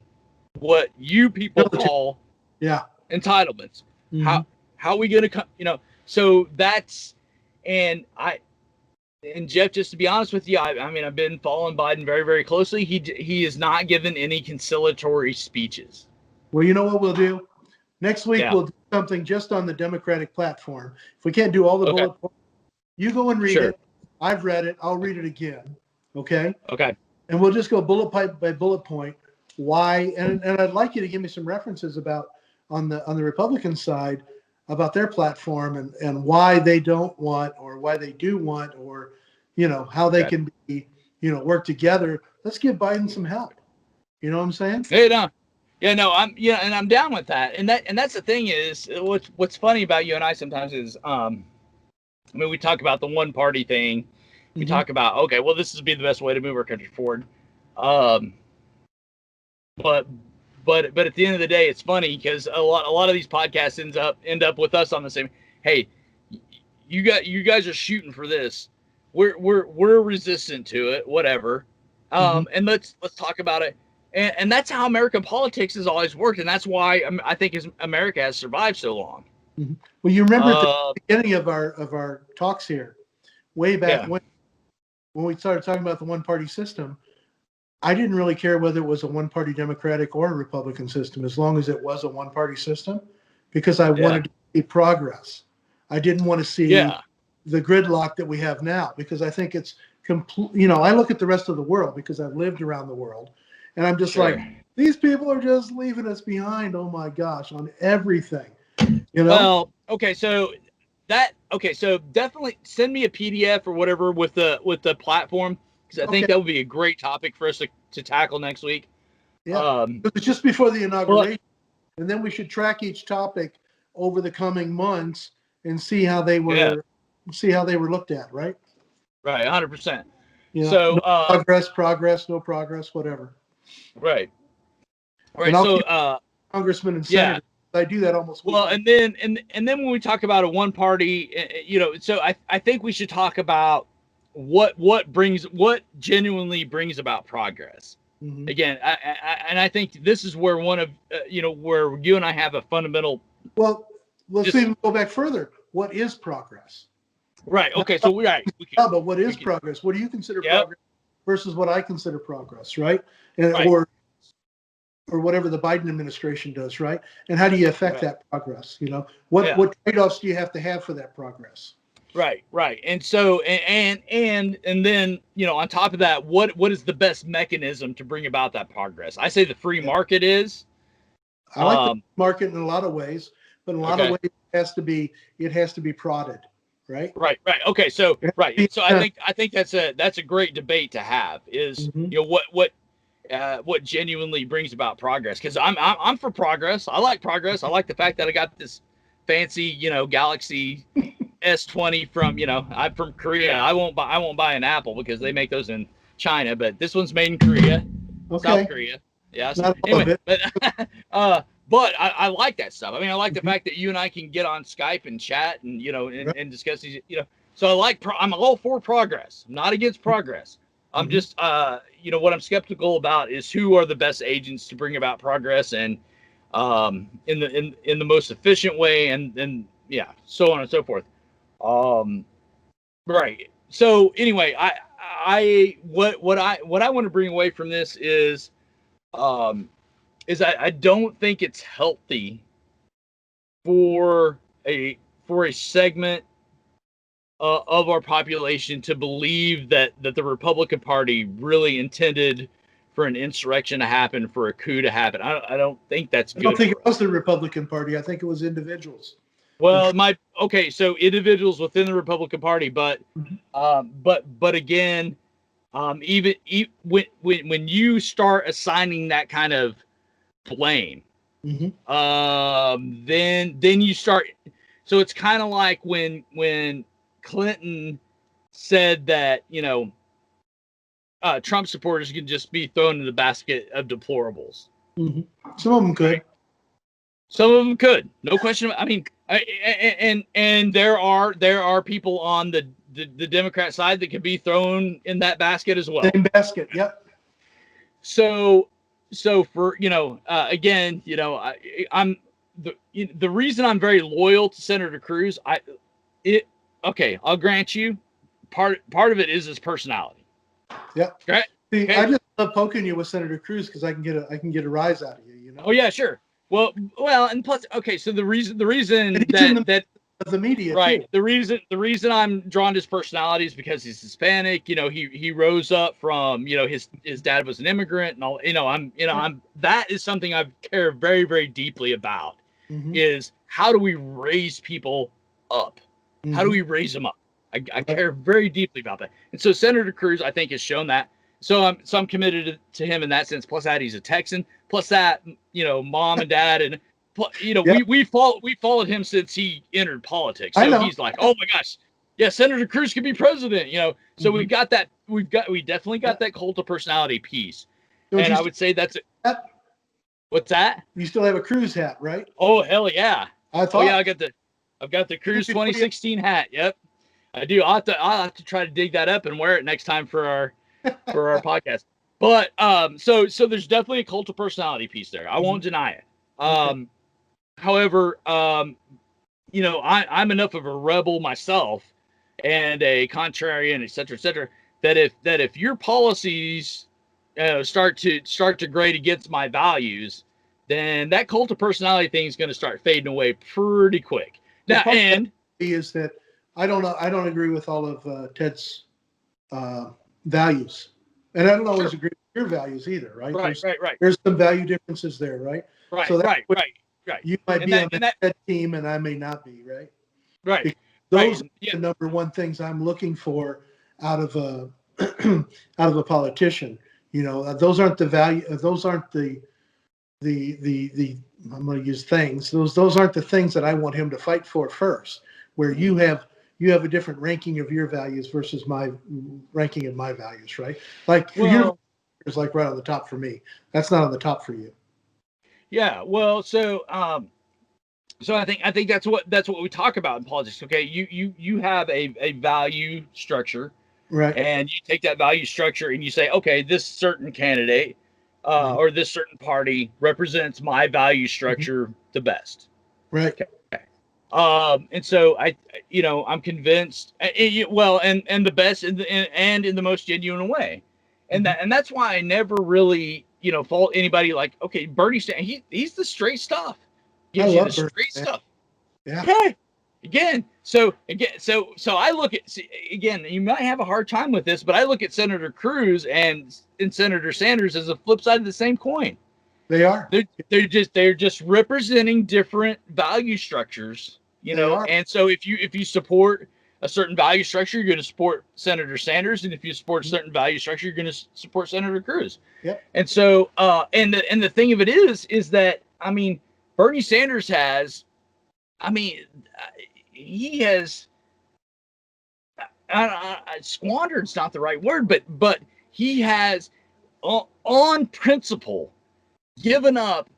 what you people call entitlements.
Mm-hmm.
How are we going to come? So that's and Jeff, just to be honest with you, I mean, I've been following Biden very, very closely. He has not given any conciliatory speeches.
Well, you know what we'll do? Next week,
Yeah.
we'll do something just on the Democratic platform. If we can't do all the bullet points, you go and read it. I've read it. I'll read it again. Okay?
Okay.
And we'll just go bullet point by bullet point. Why? And I'd like you to give me some references about on the Republican side about their platform and why they don't want or why they do want or, how they can be, work together. Let's give Biden some help. You know what I'm saying?
Hey, no. Yeah, no, and I'm down with that. And that's the thing is what's funny about you and I sometimes is we talk about the one party thing. We talk about, okay, well, this would be the best way to move our country forward. But at the end of the day, it's funny because a lot of these podcasts end up with us on the same. Hey, you guys are shooting for this. We're resistant to it. Whatever. And let's talk about it. And that's how American politics has always worked, and that's why I think America has survived so long.
Mm-hmm. Well, you remember at the beginning of our talks here, way back when we started talking about the one-party system, I didn't really care whether it was a one-party Democratic or a Republican system, as long as it was a one-party system, because I wanted to see progress. I didn't want to see the gridlock that we have now, because I think it's complete. I look at the rest of the world because I've lived around the world. And I'm just like, these people are just leaving us behind. Oh my gosh, on everything.
Well, okay, so definitely send me a PDF or whatever with the platform, because I think that would be a great topic for us to tackle next week.
Yeah, it's just before the inauguration, and then we should track each topic over the coming months and see how they were looked at. Right.
Right, 100%.
So no progress, whatever.
Right. So
congressman and senator, I do that almost
well weekly. and then when we talk about a one party, so I think we should talk about what genuinely brings about progress. Again, I think this is where one of where you and I have a fundamental.
Well, let's even go back further. What is progress?
Right. Okay. So
but what is progress? What do you consider progress versus what I consider progress? Right. Or whatever the Biden administration does, right? And how do you affect that progress? What trade-offs do you have to have for that progress?
Right. And so and then on top of that, what is the best mechanism to bring about that progress? I say the free market is.
I like the market in a lot of ways, but in a lot of ways it has to be prodded, right?
Right. Okay. So So I think that's a great debate to have. Is what genuinely brings about progress, because I'm for progress. I like progress. I like the fact that I got this fancy Galaxy S20 from I'm from Korea. I won't buy an Apple because they make those in China, but this one's made in Korea, South Korea. Yeah. So, anyway, but I like that stuff. I mean, I like the fact that you and I can get on Skype and chat and and discuss these. So I'm all for progress. I'm not against progress. I'm just, what I'm skeptical about is who are the best agents to bring about progress and in the most efficient way, and so on and so forth. Right. So anyway, what I want to bring away from this is I don't think it's healthy for a segment of our population to believe that the Republican Party really intended for an insurrection to happen, for a coup to happen. I don't think that's good.
I don't think it was the Republican Party. I think it was individuals.
Well, so individuals within the Republican Party, but again, even when you start assigning that kind of blame, then you start. So it's kind of like when Clinton said that, Trump supporters can just be thrown in the basket of deplorables.
Mm-hmm. Some of them could.
Right? Some of them could, no question. I mean, and there are people on the Democrat side that could be thrown in that basket as well.
Same basket. Yep.
So for again, I'm the reason I'm very loyal to Senator Cruz. I'll grant you, part of it is his personality.
Yep.
Right.
See,
Okay.
I just love poking you with Senator Cruz because I can get a rise out of you.
Oh yeah, sure. Well, and plus, okay. So the reason that
of the media,
right.
too.
The reason I'm drawn to his personality is because he's Hispanic. He rose up from, his dad was an immigrant and all, that is something I care very, very deeply about,
Mm-hmm.
is how do we raise people up?
Mm-hmm.
How do we raise them up? I care very deeply about that. And so Senator Cruz, I think, has shown that. So I'm committed to him in that sense. Plus that he's a Texan. Plus that, mom and dad and, yep. we followed him since he entered politics. So he's like, oh my gosh, yeah, Senator Cruz could be president. So
mm-hmm.
we definitely got that cult of personality piece.
Don't
and I would say that's it. What's that?
You still have a Cruz hat, right?
Oh hell yeah!
I've
got the Cruz 2016 hat. Yep, I do. I'll have to try to dig that up and wear it next time for our podcast. But so there's definitely a cult of personality piece there. I won't deny it. However, I'm enough of a rebel myself and a contrarian, et cetera, that if your policies start to grade against my values, then that cult of personality thing is going to start fading away pretty quick. Now, and
is that I don't agree with all of Ted's values, and I don't always agree with your values either, right?
Right.
There's some value differences there, right?
Right.
So
right.
You might be on that team, and I may not be, right?
Right.
Those are the number one things I'm looking for out of a politician. Those aren't the value. Those aren't the I'm going to use things. Those aren't the things that I want him to fight for first. Where you have a different ranking of your values versus my ranking of my values, right? Like for your is like right on the top for me. That's not on the top for you.
Yeah. Well, so I think that's what we talk about in politics. Okay, you have a value structure,
right?
And you take that value structure and you say, okay, this certain candidate or this certain party represents my value structure the best,
right?
Okay. And so I'm convinced, and the best and in the most genuine way, and that's why I never really fault anybody. Like, okay, Bernie Sanders, he's the straight stuff. Gives you the straight stuff.
Yeah.
Okay. So I look at, again, you might have a hard time with this, but I look at Senator Cruz and Senator Sanders as a flip side of the same coin.
They are.
They're just representing different value structures, And so if you support a certain value structure, you're going to support Senator Sanders, and if you support a certain value structure, you're going to support Senator Cruz.
Yep.
And so and the thing of it is that, I mean, Bernie Sanders has, he has squandered's not the right word, but he has on principle given up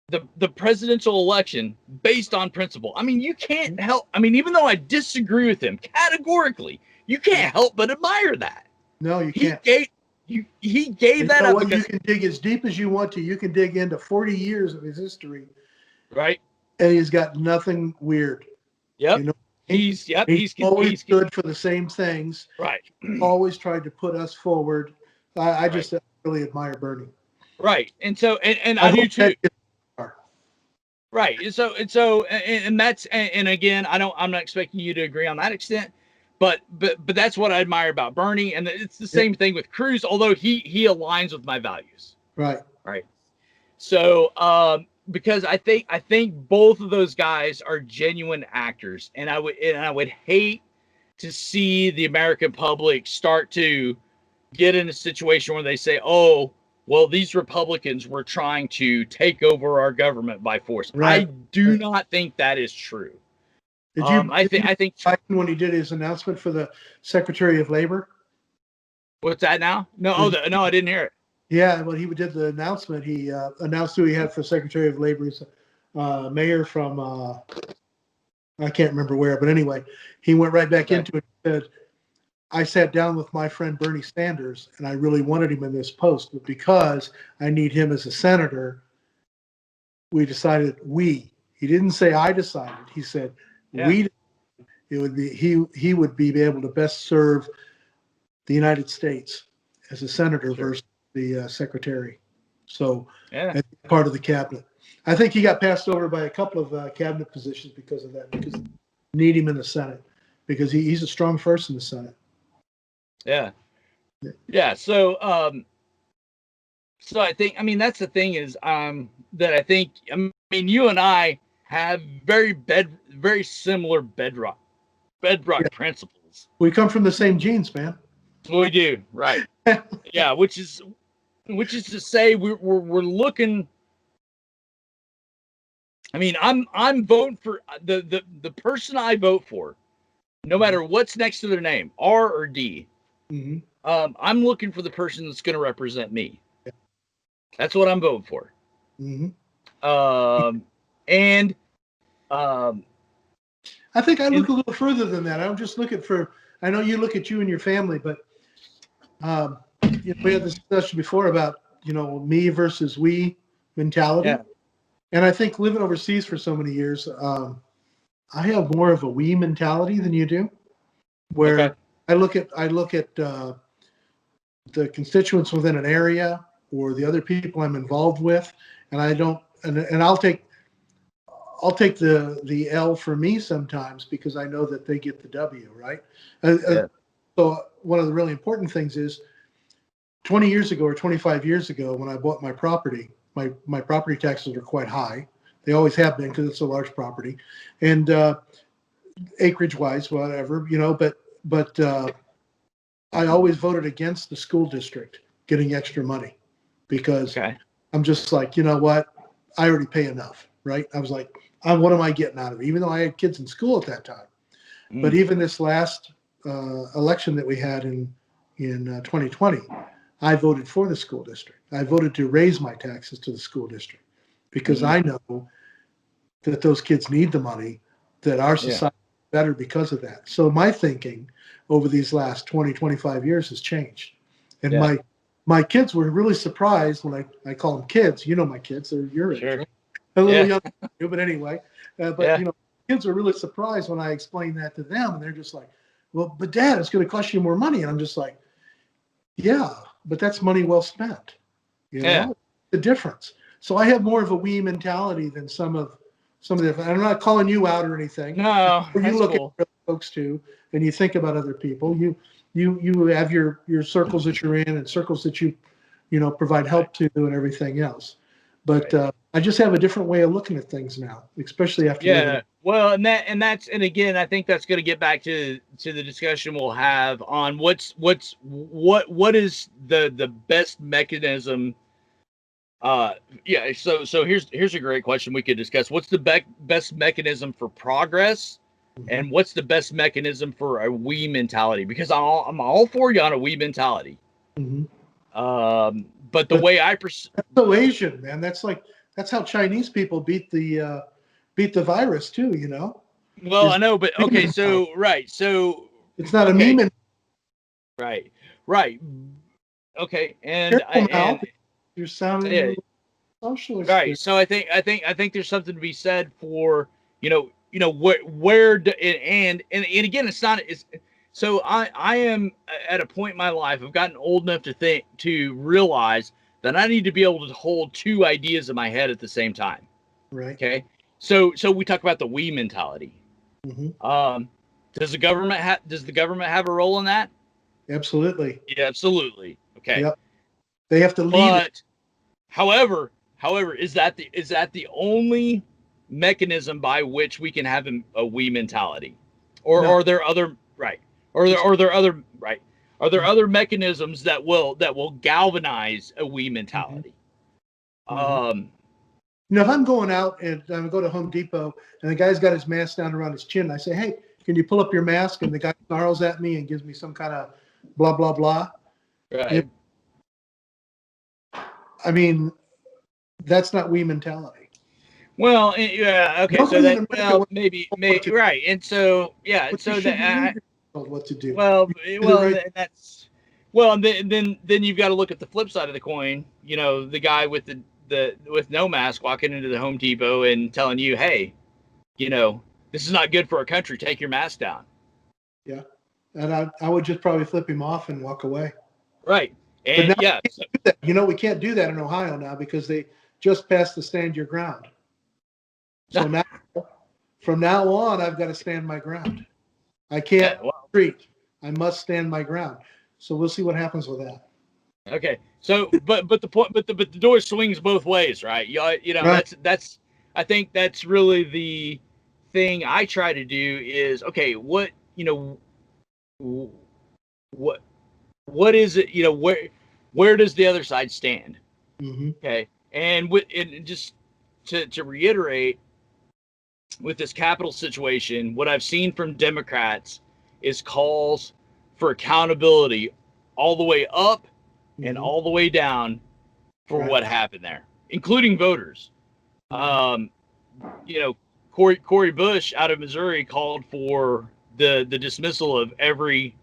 the presidential election based on principle. I mean, you can't help. I mean, even though I disagree with him categorically, you can't help but admire that.
No, you can't.
He gave that up.
You can dig as deep as you want to. You can dig into 40 years of his history.
Right.
And he's got nothing weird.
Yep. He's
always stood for the same things.
Right.
Always tried to put us forward. I just really admire Bernie.
Right. And so and I do too. Right. And that's, and again, I'm not expecting you to agree on that extent, but that's what I admire about Bernie. And it's the same thing with Cruz, although he aligns with my values.
Right.
Right. So, because I think both of those guys are genuine actors, and I would hate to see the American public start to get in a situation where they say, oh, well, these Republicans were trying to take over our government by force. Right. I do not think that is true.
Did you?
I think
when he did his announcement for the Secretary of Labor.
what's that now? No, no, I didn't hear it.
Yeah, when he did the announcement, he announced who he had for Secretary of Labor. He's mayor from I can't remember where, but anyway, he went right back into it and said, I sat down with my friend Bernie Sanders, and I really wanted him in this post, but because I need him as a senator, we decided he didn't say I decided, he said it would be he would be able to best serve the United States as a senator versus the secretary. So that's part of the cabinet. I think he got passed over by a couple of cabinet positions because of that, because need him in the Senate, because he's a strong force in the Senate.
Yeah. So I think, I mean, that's the thing is that I think, I mean, you and I have very similar bedrock principles.
We come from the same genes, man.
We do, right? Yeah, which is to say we're looking. I mean, I'm voting for the person I vote for, no matter what's next to their name, R or D.
Mm-hmm.
I'm looking for the person that's going to represent me. That's what I'm voting for.
Mm-hmm. I think I look a little further than that. I don't just look at I know you look at you and your family, but we had this discussion before about, me versus we mentality.
Yeah.
And I think living overseas for so many years, I have more of a we mentality than you do, where I look at the constituents within an area or the other people I'm involved with, and I don't, and I'll take the L for me sometimes because I know that they get the W, right? So one of the really important things is 20 years ago or 25 years ago when I bought my property, my property taxes were quite high. They always have been because it's a large property, and acreage wise, whatever, but I always voted against the school district getting extra money because I'm just like, you know what? I already pay enough, right? I was like, what am I getting out of it? Even though I had kids in school at that time. But even this last election that we had in 2020, I voted for the school district. I voted to raise my taxes to the school district because I know that those kids need the money, that our society is better because of that. So my thinking over these last 20, 25 years has changed. And my kids were really surprised when I call them kids. You know my kids, they're your age. Right? A little younger than you, but anyway. Kids were really surprised when I explained that to them. And they're just like, well, but Dad, it's going to cost you more money. And I'm just like, yeah, but that's money well spent. The difference. So I have more of a we mentality than some of the. I'm not calling you out or anything.
No,
you look at other folks too, and you think about other people. You have your circles that you're in and circles that you provide help to and everything else. But I just have a different way of looking at things now, especially after.
Well, and again, I think that's going to get back to the discussion we'll have on what is the best mechanism. So here's a great question we could discuss. What's the best mechanism for progress, and what's the best mechanism for a we mentality? Because I'm all for you on a we mentality. But the way I perceive,
that's so Asian, man. That's how Chinese people beat the virus too.
Well, I know, but okay, so so
it's not a meme.
Right. Okay, and
you're sounding socialist.
Right. So I think there's something to be said for where and again, it's not. So I am at a point in my life. I've gotten old enough to realize that I need to be able to hold two ideas in my head at the same time.
Right.
Okay. So we talk about the we mentality. Does the government have a role in that?
Absolutely.
Yeah, absolutely. Okay.
Yep. They have to lead it.
However, is that the only mechanism by which we can have a we mentality, or are there other other mechanisms that will galvanize a we mentality?
If I'm going out and I go to Home Depot and the guy's got his mask down around his chin, I say, "Hey, can you pull up your mask?" And the guy snarls at me and gives me some kind of blah blah blah.
Right.
I mean, that's not we mentality.
Well, yeah, okay. So
Nobody in
that,
America
well,
wants
maybe right. And so, yeah.
what you
So
should
that,
be told what to do.
well,
You're the
well,
right.
that's, well, and then you've got to look at the flip side of the coin. The guy with the with no mask walking into the Home Depot and telling you, hey, this is not good for our country. Take your mask down.
Yeah, and I would just probably flip him off and walk away.
Right.
But
And
now
yeah,
we can't do that in Ohio now because they just passed the stand your ground. So now, from now on, I've got to stand my ground. I can't retreat. I must stand my ground. So we'll see what happens with that.
okay. So, but the point, but the door swings both ways, right?
Right.
That's I think that's really the thing I try to do is, okay, what what is it? Where does the other side stand?
Mm-hmm.
Okay, and just to reiterate, with this capital situation, what I've seen from Democrats is calls for accountability all the way up and
Mm-hmm.
all the way down for
Right.
what happened there, including voters.
Mm-hmm.
Cory Bush out of Missouri called for the dismissal of every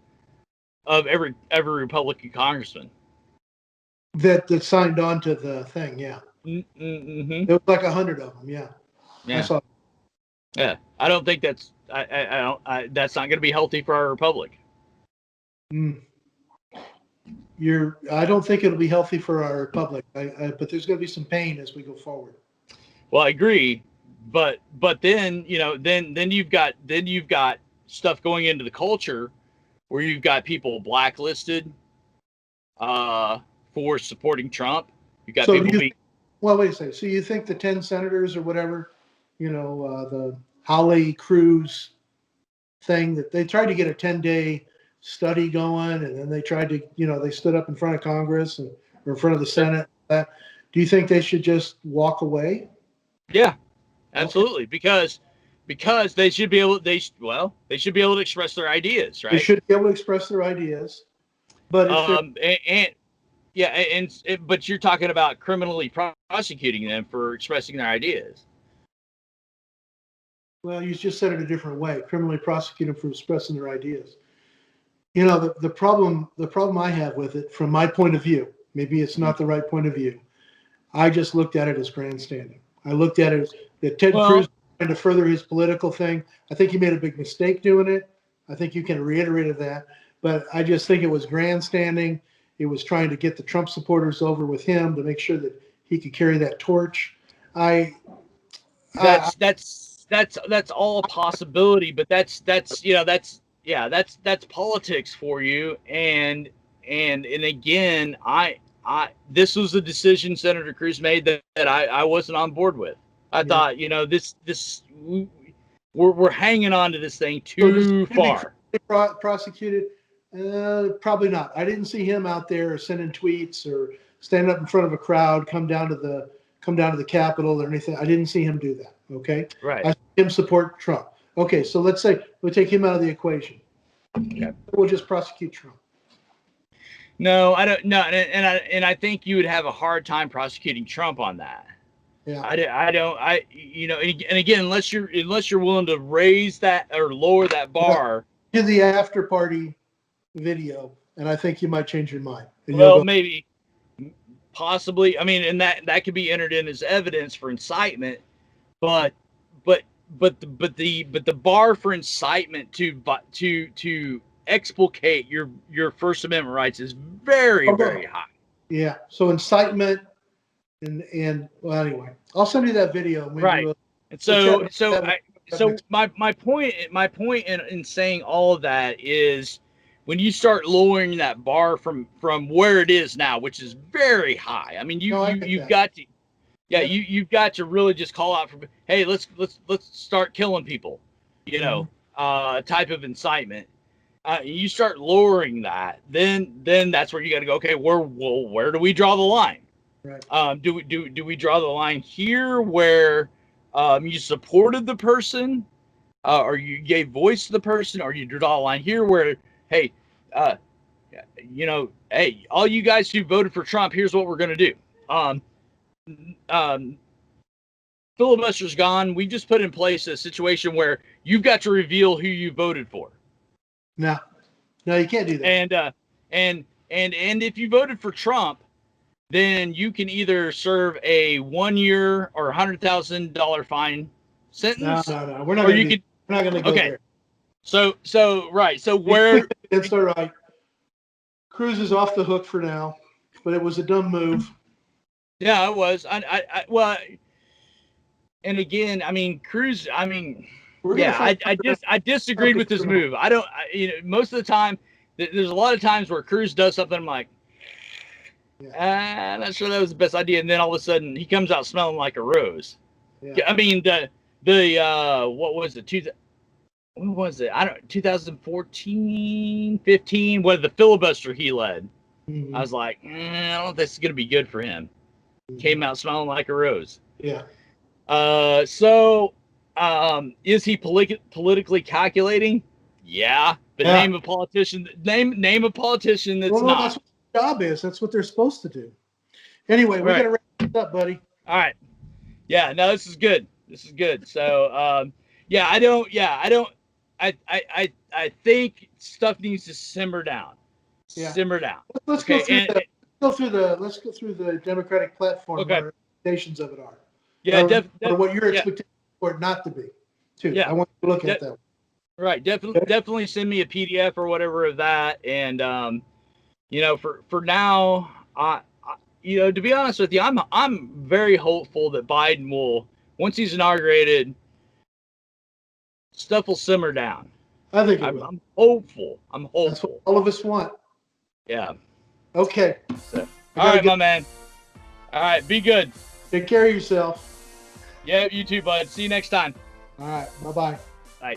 Republican congressman.
That signed on to the thing. Yeah.
Mm-hmm.
There was like 100 of them. Yeah.
Yeah.
I saw.
Yeah. I don't think that's that's not going to be healthy for our republic.
Mm. I don't think it'll be healthy for our republic. But there's going to be some pain as we go forward.
Well, I agree, but then then you've got stuff going into the culture where you've got people blacklisted for supporting Trump. You've got people being.
Well, wait a second. So you think the 10 senators or whatever, the Holly Cruz thing, that they tried to get a 10-day study going, and then they tried to, they stood up in front of Congress or in front of the Senate. Do you think they should just walk away?
Yeah, absolutely. Okay. Because they should be able they should be able to express their ideas, right?
They should be able to express their ideas, but
but you're talking about criminally prosecuting them for expressing their ideas.
Well, you just said it a different way. Criminally prosecute them for expressing their ideas. The problem I have with it, from my point of view, maybe it's not the right point of view. I just looked at it as grandstanding. I looked at it as that Ted Cruz trying to further his political thing. I think he made a big mistake doing it. I think you can reiterate that, but I just think it was grandstanding. It was trying to get the Trump supporters over with him to make sure that he could carry that torch.
That's all a possibility, but that's politics for you. And again, I this was a decision Senator Cruz made that I wasn't on board with. I thought, we're hanging on to this thing too far.
Prosecuted? Probably not. I didn't see him out there sending tweets or standing up in front of a crowd, come down to the Capitol or anything. I didn't see him do that. Okay.
Right.
I see him support Trump. Okay. So let's say we take him out of the equation. Okay. We'll just prosecute Trump.
No, I don't. No, and I think you would have a hard time prosecuting Trump on that.
Yeah.
I don't. And again, unless you're willing to raise that or lower that bar.
Do the after party video, and I think you might change your mind.
Well, maybe, possibly. I mean, and that could be entered in as evidence for incitement, but the bar for incitement to explicate your First Amendment rights is very, very high.
Yeah. So incitement and well, anyway, I'll send you that video.
Right. And so my point in saying all of that is, when you start lowering that bar from where it is now, which is very high. I mean, you've got to really just call out for, hey, let's start killing people, type of incitement. You start lowering that, then that's where you got to go. Okay, where do we draw the line?
Right.
Do we draw the line here where you supported the person, or you gave voice to the person, or you draw a line here where, hey, hey, all you guys who voted for Trump, here's what we're going to do. Filibuster's gone. We just put in place a situation where you've got to reveal who you voted for.
No, you can't do that.
And if you voted for Trump, then you can either serve a 1 year or $100,000 fine sentence.
No. We're not going to go there.
So right. So where
it's all right. Cruz is off the hook for now, but it was a dumb move.
Yeah, it was. Well, and again, I mean, Cruz. I mean, I disagreed with this move. Most of the time, there's a lot of times where Cruz does something. I'm like, I'm not sure that was the best idea. And then all of a sudden, he comes out smelling like a rose. Yeah. I mean, the what was it? What was it? 2014, 15. What the filibuster he led? Mm-hmm. I was like, I don't know if this is going to be good for him. Mm-hmm. Came out smelling like a rose.
Yeah.
Is he politically calculating? Yeah. But name a politician. Name a politician that's not.
That's what their job is. That's what they're supposed to do. Anyway, we got to wrap this up, buddy.
All right. Yeah. No, this is good. So, I think stuff needs to simmer down.
Yeah.
Simmer down.
Let's go through the Democratic platform. Okay. What our expectations of it are.
Yeah,
or what your expectations for it not to be, too. Yeah. I want you to look at that.
Right. Definitely send me a PDF or whatever of that. And for now, to be honest with you, I'm very hopeful that Biden will, once he's inaugurated, stuff will simmer down.
I think
I'm hopeful.
That's what all of us want.
Yeah.
Okay.
So, all right, my man. All right. Be good.
Take care of yourself.
Yeah, you too, bud. See you next time.
All right. Bye-bye.
Bye.